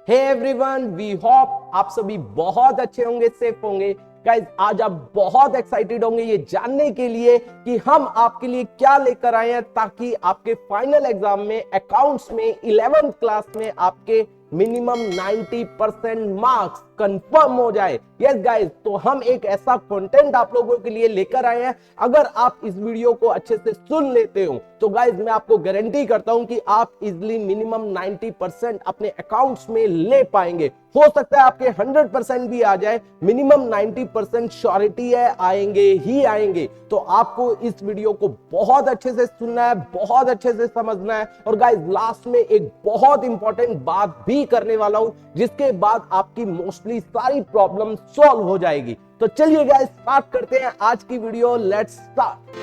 Hey everyone, we hope आप सभी बहुत अच्छे होंगे, सेफ होंगे। गाइज, आज आप बहुत एक्साइटेड होंगे ये जानने के लिए कि हम आपके लिए क्या लेकर आए हैं ताकि आपके फाइनल एग्जाम में अकाउंट्स में 11th क्लास में आपके मिनिमम 90% मार्क्स कंफर्म हो जाए। यस गाइज, तो हम एक ऐसा कंटेंट आप लोगों के लिए लेकर आए हैं। अगर आप इस वीडियो को अच्छे से सुन लेते हो तो गाइज मैं आपको गारंटी करता हूं कि आप इजिली मिनिमम 90% अपने अकाउंट्स में ले पाएंगे। हो सकता है आपके 100% भी आ जाए, मिनिमम 90% श्योरिटी है आएंगे ही आएंगे। तो आपको इस वीडियो को बहुत अच्छे से सुनना है, बहुत अच्छे से समझना है। और गाइज, लास्ट में एक बहुत इंपॉर्टेंट बात भी करने वाला हूं जिसके बाद आपकी मोस्टली सारी प्रॉब्लम सॉल्व हो जाएगी। तो चलिए गाइज, स्टार्ट करते हैं आज की वीडियो। Let's start.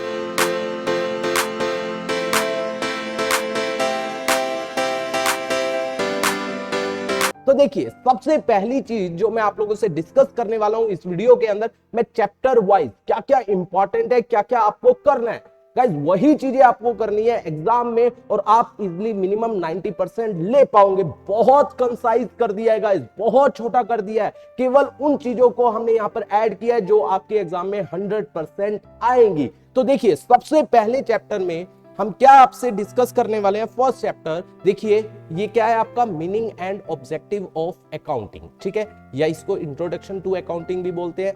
तो देखिए, सबसे पहली चीज जो मैं आप लोगों से डिस्कस करने वाला हूं इस वीडियो के अंदर, मैं चैप्टर वाइज क्या क्या इंपॉर्टेंट है, क्या क्या आपको करना है। गाइस, वही चीजें आपको करनी है एग्जाम में और आप इजिली मिनिमम 90% ले पाओगे। बहुत कंसाइज कर दिया है गाइस, बहुत छोटा कर दिया है। केवल उन चीजों को हमने यहां पर ऐड किया है जो आपके एग्जाम में 100% आएंगी। तो देखिए, सबसे पहले चैप्टर में हम क्या आपसे डिस्कस करने वाले हैं। फर्स्ट चैप्टर देखिए, ये क्या है आपका meaning and objective of accounting, ठीक है, या इसको इंट्रोडक्शन टू अकाउंटिंग भी बोलते हैं।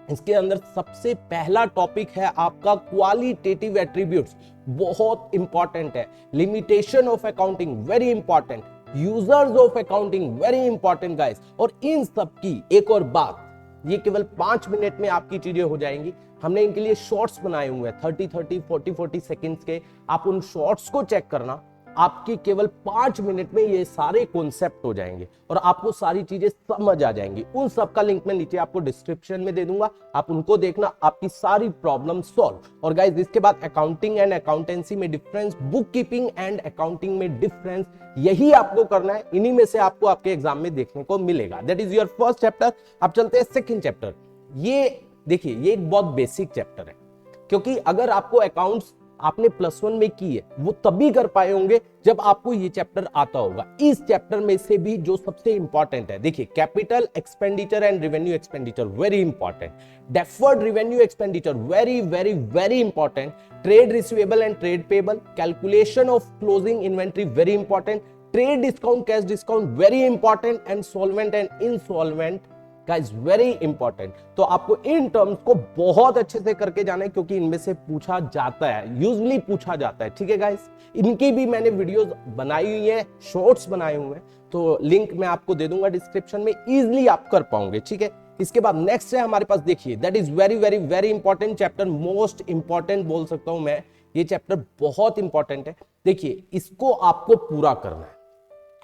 इसके अंदर सबसे पहला टॉपिक है आपका क्वालिटेटिव एट्रीब्यूट्स, बहुत इंपॉर्टेंट है। Limitation of accounting, very important. Users of accounting, very important guys. और इन सब की एक और बात, ये केवल 5 मिनट में आपकी चीजें हो जाएंगी। हमने इनके लिए शॉर्ट्स बनाए हुए हैं 30-30, 40-40 सेकंड्स के। आप उन शॉर्ट्स को चेक करना, आपकी केवल 5 मिनट में ये सारे कॉन्सेप्ट हो जाएंगे और आपको सारी चीजें समझ आ जाएंगी। उन सब का लिंक मैं नीचे आपको डिस्क्रिप्शन में दे दूंगा, आप उनको देखना, आपकी सारी प्रॉब्लम सॉल्व। और गाइस, इसके बाद अकाउंटिंग एंड अकाउंटेंसी में difference, book keeping and accounting में डिफरेंस, यही आपको करना है। इन्हीं में से आपको आपके एग्जाम में देखने को मिलेगा। That is your first chapter. अब चलते हैं सेकंड चैप्टर। ये देखिए, ये एक बहुत बेसिक चैप्टर है, क्योंकि अगर आपको अकाउंट्स आपने +1 में की है वो तभी कर पाए होंगे जब आपको ये चैप्टर आता होगा। इस चैप्टर में से भी जो सबसे इंपॉर्टेंट है, देखिए, capital expenditure and revenue expenditure, very important. Deferred revenue expenditure, very very very important. Trade receivable and trade payable, calculation of closing inventory, very important. Trade discount, cash discount, very important. And solvent and insolvent guys, very important. तो आपको in terms को बहुत अच्छे से करके जाना है, क्योंकि इनमें से पूछा जाता है, यूजुअली पूछा जाता है, ठीक है गाइस। इनकी भी मैंने वीडियोस बनाई हुई है, शॉर्ट्स बनाए हुए हैं, तो लिंक मैं आपको दे दूंगा डिस्क्रिप्शन में, इजीली आप कर पाओगे, ठीक है। इसके बाद नेक्स्ट है हमारे पास, देखिए, that is very very very important chapter, most important बोल सकता हूं मैं। ये चैप्टर बहुत इंपॉर्टेंट है। देखिए, इसको आपको पूरा करना है।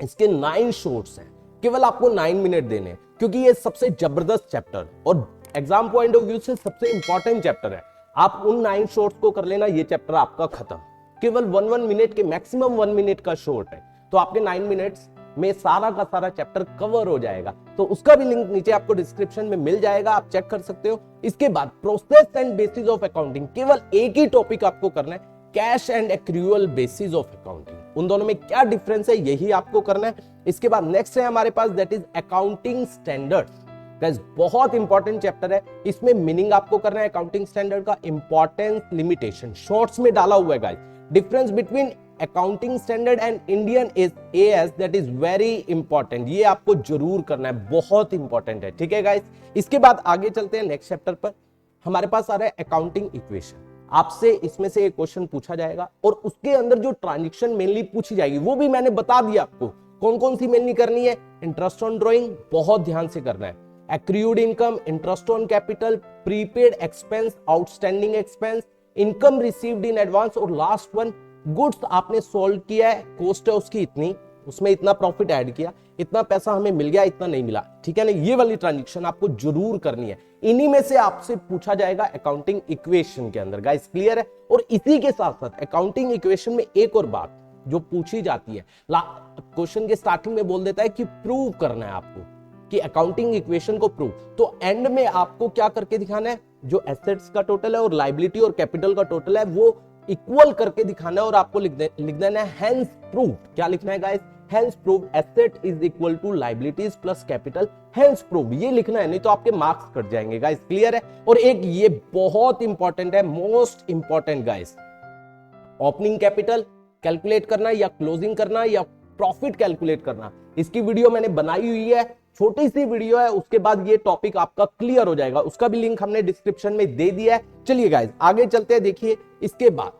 इसके 9 शॉर्ट्स हैं, केवल आपको 9 मिनट देने हैं, क्योंकि ये सबसे जबरदस्त चैप्टर और एग्जाम पॉइंट ऑफ व्यू से सबसे इंपॉर्टेंट चैप्टर है। आप उन 9 शॉर्ट्स को कर लेना, ये चैप्टर आपका खत्म। केवल 1 मिनट के, मैक्सिमम 1 मिनट का शॉर्ट है, तो आपके 9 मिनट्स में सारा का सारा चैप्टर कवर हो जाएगा। तो उसका भी लिंक नीचे आपको डिस्क्रिप्शन में मिल जाएगा, आप चेक कर सकते हो। इसके बाद process and bases of accounting, केवल एक ही टॉपिक आपको करना है, cash and accrual basis of accounting. उन दोनों में क्या डिफरेंस है, यही आपको करना है। इसके बाद नेक्स्ट है हमारे पास, that is accounting standards. Guys, बहुत इंपॉर्टेंट चैप्टर है। इसमें मीनिंग आपको करना है अकाउंटिंग स्टैंडर्ड का, इंपॉर्टेंस, लिमिटेशन, शॉर्ट्स में डाला हुआ है guys. Difference between accounting standard and Indian AS, that is very important. ये आपको जरूर करना है, बहुत इंपॉर्टेंट है, ठीक है गाइस। इसके बाद आगे चलते हैं नेक्स्ट चैप्टर पर। हमारे पास आ रहा है अकाउंटिंग इक्वेशन। आपसे इसमें से एक क्वेश्चन पूछा जाएगा और उसके अंदर जो ट्रांजैक्शन मेनली पूछी जाएगी वो भी मैंने बता दिया आपको कौन कौन सी मेनली करनी है। इंटरेस्ट ऑन ड्रॉइंग, बहुत ध्यान से करना है। Accrued income, interest on capital, prepaid expense, outstanding expense, income received in advance, और लास्ट वन, गुड्स आपने सोल्ड किया है, कॉस्ट है उसकी इतनी, उसमें इतना प्रॉफिट ऐड किया, इतना पैसा हमें मिल गया, इतना नहीं मिला, ठीक है ना। ये वाली ट्रांजैक्शन आपको जरूर करनी है। इन्हीं में से आपसे पूछा जाएगा अकाउंटिंग इक्वेशन के अंदर। गाइस, क्लियर है। और इसी के साथ साथ अकाउंटिंग इक्वेशन में एक और बात जो पूछी जाती है, क्वेश्चन के स्टार्टिंग में बोल देता है कि प्रूव करना है आपको, कि अकाउंटिंग इक्वेशन को प्रूव। तो एंड में आपको क्या करके दिखाना है, जो एसेट्स का टोटल है और लायबिलिटी और कैपिटल का टोटल है वो इक्वल करके दिखाना है, और आपको लिख देना है हेंस प्रूव्ड। क्या लिखना है guys, hence prove asset is equal to liabilities plus capital hence prove, ये लिखना है, नहीं तो आपके मार्क्स कट जाएंगे गाइस, क्लियर है। और एक ये बहुत इंपॉर्टेंट है, most important guys, opening capital calculate करना या क्लोजिंग करना या प्रॉफिट कैलकुलेट करना, इसकी वीडियो मैंने बनाई हुई है, छोटी सी वीडियो है, उसके बाद ये टॉपिक आपका क्लियर हो जाएगा, उसका भी लिंक हमने डिस्क्रिप्शन में दे दिया है। चलिए गाइस आगे चलते हैं, देखिए इसके बाद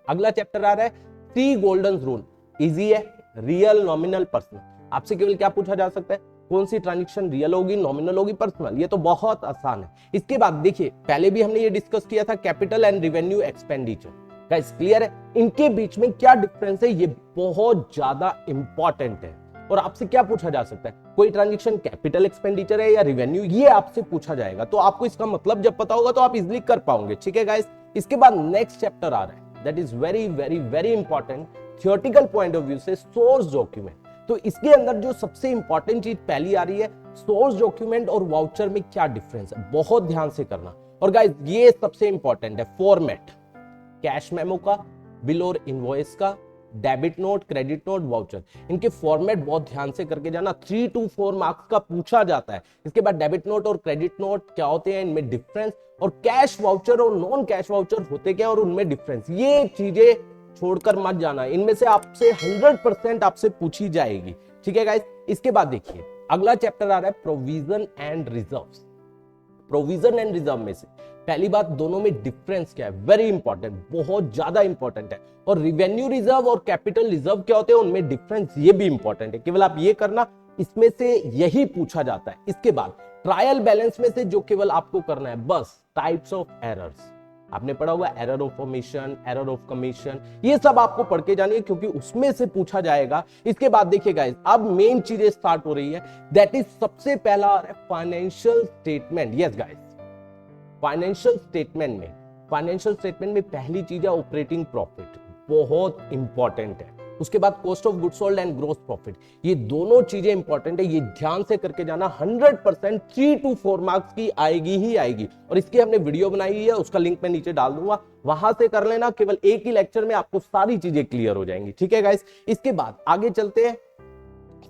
अगला चैप्टर आ रहा है 3 गोल्डन रूल। इजी है, रियल नॉमिनल पर्सनल, आपसे केवल क्या पूछा जा सकता है, कौन सी ट्रांजैक्शन रियल होगी, नॉमिनल होगी, पर्सनल, ये तो बहुत आसान है। इसके बाद देखिए पहले भी हमने ये डिस्कस किया था capital and revenue expenditure, guys clear है, इनके बीच में क्या डिफरेंस है, ये बहुत ज्यादा इंपॉर्टेंट है। और आपसे क्या पूछा जा सकता है, कोई ट्रांजैक्शन कैपिटल एक्सपेंडिचर है या रेवेन्यू, ये आपसे पूछा जाएगा, तो आपको इसका मतलब जब पता होगा तो आप इजीली कर पाओगे, ठीक है गाइस। इसके बाद नेक्स्ट चैप्टर आ रहा है, that is very very very important theoretical point of view से, सोर्स डॉक्यूमेंट। तो इसके अंदर जो सबसे इंपॉर्टेंट चीज पहली आ रही है, सोर्स डॉक्यूमेंट और वाउचर में क्या डिफरेंस है, बहुत ध्यान से करना। और गाइस ये सबसे इंपॉर्टेंट है, फॉर्मेट, कैश मेमो का, बिल और इनवॉइस का, debit note, credit note, voucher, इनके फॉर्मेट बहुत ध्यान से करके जाना, 3 to 4 मार्क्स का पूछा जाता है। इसके बाद डेबिट नोट और क्रेडिट नोट क्या होते हैं, इनमें डिफरेंस, और कैश वाउचर और नॉन कैश वाउचर होते क्या और उनमें डिफरेंस, ये चीजें छोड़कर मत जाना, इनमें से आपसे 100% आपसे पूछी जाएगी, ठीक है गाइस। इसके बाद देखिए अगला चैप्टर आ रहा है provision and reserves. Provision and reserve में से पहली बात, दोनों में डिफरेंस क्या है, वेरी इंपॉर्टेंट, बहुत ज्यादा इंपॉर्टेंट है। और रिवेन्यू रिजर्व और कैपिटल रिजर्व क्या होते हैं, उनमें डिफरेंस, ये भी इंपॉर्टेंट है, केवल आप ये करना, इसमें से यही पूछा जाता है। इसके बाद ट्रायल बैलेंस में से जो केवल आपको करना है बस, टाइप्स ऑफ एरर्स, आपने पढ़ा हुआ error of omission, error of commission, ये सब आपको पढ़ के जानी है क्योंकि उसमें से पूछा जाएगा। इसके बाद देखिए गाइस अब मेन चीजें स्टार्ट हो रही है, दैट इज सबसे पहला financial statement. Yes guys, financial statement में पहली चीज है ऑपरेटिंग प्रॉफिट, बहुत इंपॉर्टेंट है। उसके बाद cost of goods sold and gross profit, ये दोनों चीजें इंपॉर्टेंट है, ये ध्यान से करके जाना, 100% 3 to 4 मार्क्स की आएगी ही आएगी। और इसकी हमने वीडियो बनाई हुई है, उसका लिंक मैं नीचे डाल दूंगा, वहां से कर लेना, केवल एक ही लेक्चर में आपको सारी चीजें क्लियर हो जाएंगी, ठीक है गाइस। इसके बाद आगे चलते हैं,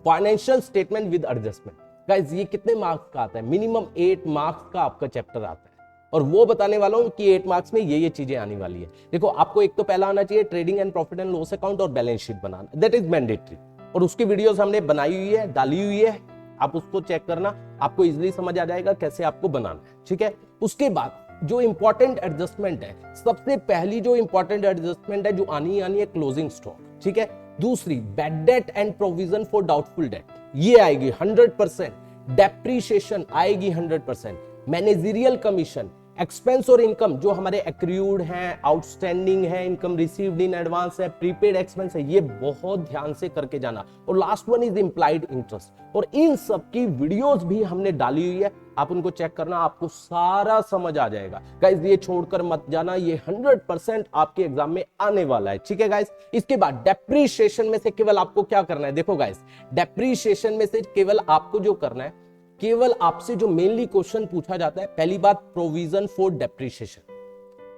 financial statement with adjustment. Guys ये कितने मार्क्स का आता है, मिनिमम 8 मार्क्स का आपका चैप्टर आता है, और वो बताने वाला हूं कि 8 मार्क्स में ये चीजें आने वाली है। देखो आपको एक तो पहला आना चाहिए trading and profit and loss account और बैलेंस शीट बनाना, दैट इज मैंडेटरी, और उसकी वीडियोस हमने बनाई हुई है, डाली हुई है, आप उसको चेक करना, आपको इजीली समझ आ जाएगा कैसे आपको बनाना है, ठीक है। उसके बाद जो इंपॉर्टेंट एडजस्टमेंट है, सबसे पहली जो इंपॉर्टेंट एडजस्टमेंट है जो आनी है क्लोजिंग स्टॉक, ठीक है। दूसरी bad debt and provision for doubtful debt, ये आएगी 100%, डेप्रीशिएशन आएगी 100%, मैनेजरियल कमीशन, एक्सपेंस और इनकम जो हमारे एक्रूड हैं, आउटस्टैंडिंग है, इनकम रिसीव्ड इन एडवांस है, प्रीपेड एक्सपेंस है, ये बहुत ध्यान से करके जाना। और last one is implied interest, और इन सब की वीडियोस भी हमने डाली हुई है, आप उनको चेक करना, आपको सारा समझ आ जाएगा गाइस, ये छोड़कर मत जाना, ये 100% आपके एग्जाम में आने वाला है, ठीक है गाइस। इसके बाद डेप्रीशिएशन में से केवल आपको क्या करना है, देखो गाइस डेप्रीशिएशन में से केवल आपको जो करना है, केवल आपसे जो मेनली क्वेश्चन पूछा जाता है, पहली बात प्रोविजन फॉर डेप्रीशिएशन,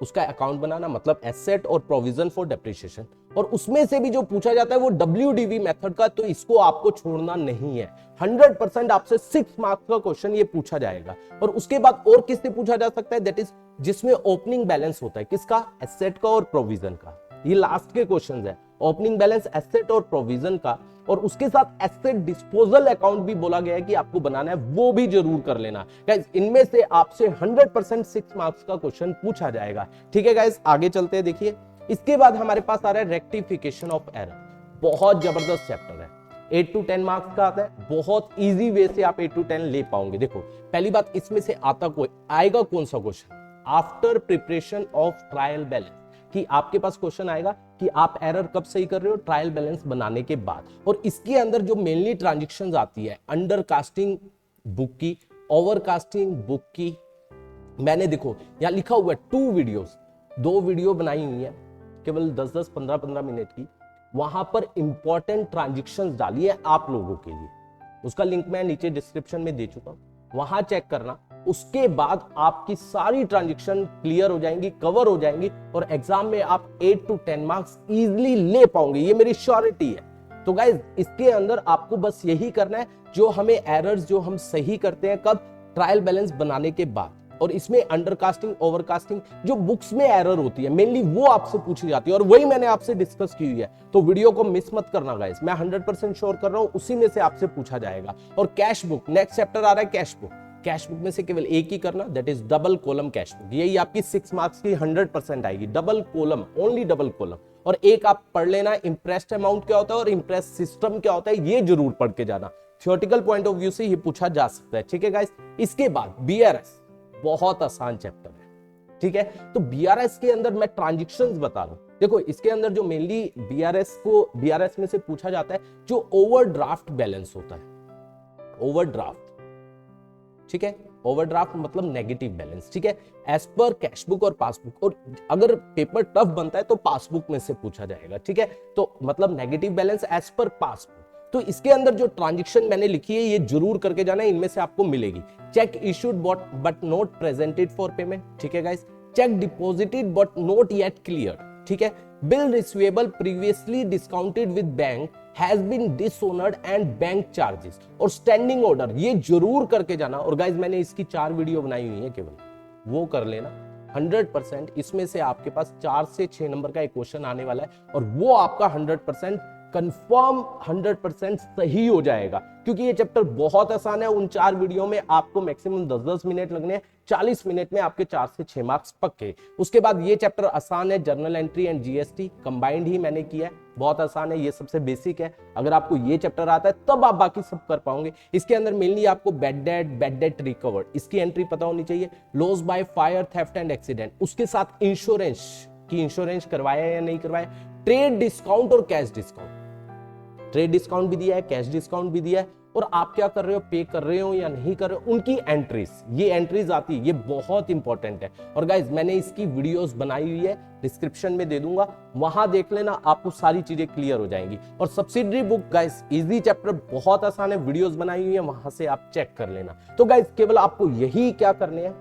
उसका अकाउंट बनाना, मतलब एसेट और प्रोविजन फॉर डेप्रीशिएशन, और उसमें से भी जो पूछा जाता है वो WDV मेथड का, तो इसको आपको छोड़ना नहीं है, 100% आपसे 6 मार्क्स का क्वेश्चन ये पूछा जाएगा। और उसके बाद और किससे पूछा जा सकता है, दैट इज जिसमें ओपनिंग बैलेंस होता है, किसका, एसेट का और प्रोविजन का, ये लास्ट के क्वेश्चंस है, ओपनिंग बैलेंस एसेट और प्रोविजन का, और उसके साथ एसेट डिस्पोजल अकाउंट भी बोला गया है कि आपको बनाना है, वो भी जरूर कर लेना गाइस, इनमें से आपसे 100% 6 मार्क्स का क्वेश्चन पूछा जाएगा, ठीक है गाइस। आगे चलते हैं, देखिए इसके बाद हमारे पास आ रहा है रेक्टिफिकेशन ऑफ एरर, बहुत जबरदस्त चैप्टर है, 8 to 10 मार्क्स का आता है, बहुत इजी वे से आप 8 to 10 ले पाओगे। देखो पहली बात, इसमें से आएगा कौन सा question, after preparation of trial balance, कि आपके पास क्वेश्चन आएगा कि आप एरर कब सही कर रहे हो, ट्रायल बैलेंस बनाने के बाद। और इसके अंदर जो मेनली ट्रांजैक्शंस आती है, अंडर कास्टिंग बुक की, ओवर कास्टिंग बुक की, मैंने देखो यहाँ लिखा हुआ है 2 वीडियोस, 2 वीडियो बनाई हुई है, केवल 10-10, 15-15 मिनट की, वहां पर इंपॉर्टेंट ट्रांजैक्शंस डाली है आप लोगों के लिए, उसका लिंक मैं नीचे डिस्क्रिप्शन में दे चुका हूं, वहां चेक करना। उसके बाद आपकी सारी ट्रांजैक्शन क्लियर हो जाएंगी, कवर हो जाएंगी, और एग्जाम में आप 8 to 10 मार्क्स इजीली ले पाओगे, ये मेरी श्योरिटी है। तो गाइज इसके अंदर आपको बस यही करना है, जो हमें एरर्स जो हम सही करते हैं कब, ट्रायल बैलेंस बनाने के बाद। और इसमें अंडरकास्टिंग ओवरकास्टिंग जो बुक्स में एरर होती है मेनली वो आपसे पूछी जाती है और वही मैंने आपसे डिस्कस की हुई है। तो वीडियो को मिस मत करना गाइस, मैं 100% श्योर कर रहा हूं उसी में से आपसे पूछा जाएगा। और कैश बुक, नेक्स्ट चैप्टर आ रहा है कैश बुक। कैश बुक में से केवल एक ही करना, that is double column cash book. यही आपकी 6 मार्क्स की 100% आएगी, double column, only double column. और एक आप पढ़ लेना इंप्रेस्ड अमाउंट क्या होता है और इंप्रेस्ड सिस्टम क्या होता है, ये जरूर पढ़ के जाना। थ्योरेटिकल पॉइंट ऑफ व्यू से ये पूछा जा सकता है, ठीक है गाइस। इसके बाद बीआरएस, बहुत आसान चैप्टर है, ठीक है। तो बीआरएस के अंदर मैं ट्रांजैक्शंस बता रहा हूं। देखो इसके अंदर जो मेनली बीआरएस में से पूछा जाता है जो ओवरड्राफ्ट बैलेंस होता है, ओवरड्राफ्ट, ठीक है। ओवरड्राफ्ट मतलब नेगेटिव बैलेंस, ठीक है, एज पर कैश बुक और पासबुक। और अगर पेपर टफ बनता है तो पासबुक में से पूछा जाएगा, ठीक है। तो मतलब negative balance as per passbook. तो इसके अंदर जो ट्रांजैक्शन मैंने लिखी है ये जरूर करके जाना है, इनमें से आपको मिलेगी। Cheque issued but not presented for payment, ठीक है guys. Cheque deposited but not yet clear, ठीक है। Bill receivable previously discounted with bank has been dishonoured and bank charges. और स्टैंडिंग ऑर्डर ये जरूर करके जाना। और गाइस मैंने इसकी 4 वीडियो बनाई हुई है, केवल वो कर लेना 100%। इसमें से आपके पास 4 से 6 नंबर का एक क्वेश्चन आने वाला है और वो आपका 100% कंफर्म 100% सही हो जाएगा, क्योंकि ये चैप्टर बहुत आसान है। उन 4 वीडियो में आपको मैक्सिमम 10-10 मिनट लगने हैं, 40 मिनट में आपके 4 से 6 मार्क्स पक्के। उसके बाद ये चैप्टर आसान है, journal entry and GST combined ही मैंने किया है, बहुत आसान है, ये सबसे बेसिक है। अगर आपको ये चैप्टर आता है तब आप बाकी सब कर पाओगे। इसके अंदर मेनली आपको बैड डेट रिकवर्ड, इसकी एंट्री पता होनी चाहिए। Loss by fire, theft and accident, उसके साथ इंश्योरेंस की इंश्योरेंस करवाया या नहीं करवाया। ट्रेड डिस्काउंट और कैश डिस्काउंट, ट्रेड डिस्काउंट भी दिया है, कैश डिस्काउंट भी दिया है। और आप क्या कर रहे हो, पे कर रहे हो या नहीं कर रहे हो, उनकी एंट्रीज, ये एंट्रीज आती है, ये बहुत इंपॉर्टेंट है। और गाइज मैंने इसकी वीडियोस बनाई हुई है, डिस्क्रिप्शन में दे दूंगा, वहां देख लेना, आपको सारी चीजें क्लियर हो जाएंगी। और subsidiary book guys easy chapter, बहुत आसान है, वीडियोस बनाई हुई है, वहां से आप चेक कर लेना। तो गाइज केवल आपको यही क्या करने हैं,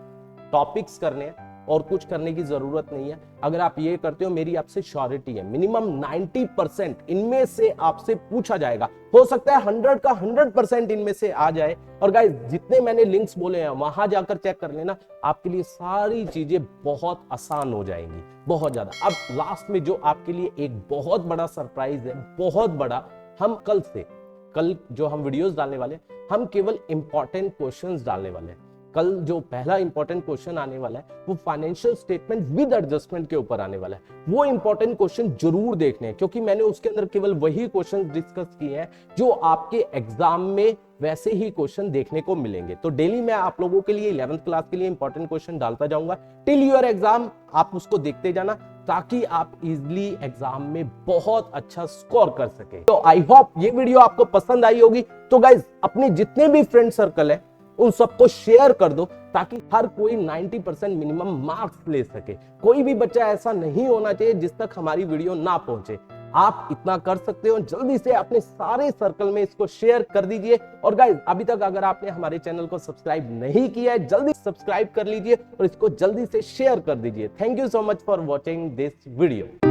टॉपिक्स करने हैं, और कुछ करने की जरूरत नहीं है। अगर आप ये करते हो मेरी आपसे श्योरिटी है मिनिमम 90% इनमें से आपसे पूछा जाएगा। हो सकता है 100 का 100% इनमें से आ जाए। और गाइस जितने मैंने लिंक्स बोले हैं वहां जाकर चेक कर लेना, आपके लिए सारी चीजें बहुत आसान हो जाएंगी, बहुत ज्यादा। अब लास्ट में जो आपके लिए एक बहुत बड़ा सरप्राइज है, बहुत बड़ा, हम कल जो हम वीडियोस डालने वाले, हम केवल इंपॉर्टेंट क्वेश्चंस डालने वाले हैं। कल जो पहला इंपॉर्टेंट क्वेश्चन आने वाला है वो फाइनेंशियल स्टेटमेंट विद एडजस्टमेंट के ऊपर आने वाला है। वो इंपॉर्टेंट क्वेश्चन जरूर देखने हैं, क्योंकि मैंने उसके अंदर केवल वही क्वेश्चन डिस्कस किए हैं जो आपके एग्जाम में वैसे ही क्वेश्चन देखने को मिलेंगे। तो डेली मैं आप लोगों के लिए 11th क्लास के लिए इंपॉर्टेंट क्वेश्चन डालता जाऊंगा टिल योर एग्जाम। आप उसको देखते जाना ताकि आप इजिली एग्जाम में बहुत अच्छा स्कोर कर सके। तो आई होप ये वीडियो आपको पसंद आई होगी। तो गाइज अपने जितने भी फ्रेंड सर्कल है उन सबको शेयर कर दो ताकि हर कोई 90% मिनिमम मार्क्स ले सके। कोई भी बच्चा ऐसा नहीं होना चाहिए जिस तक हमारी वीडियो ना पहुंचे। आप इतना कर सकते हो, जल्दी से अपने सारे सर्कल में इसको शेयर कर दीजिए। और गाइस अभी तक अगर आपने हमारे चैनल को सब्सक्राइब नहीं किया है, जल्दी सब्सक्राइब कर लीजिए और इसको जल्दी से शेयर कर दीजिए। Thank you so much for watching this video.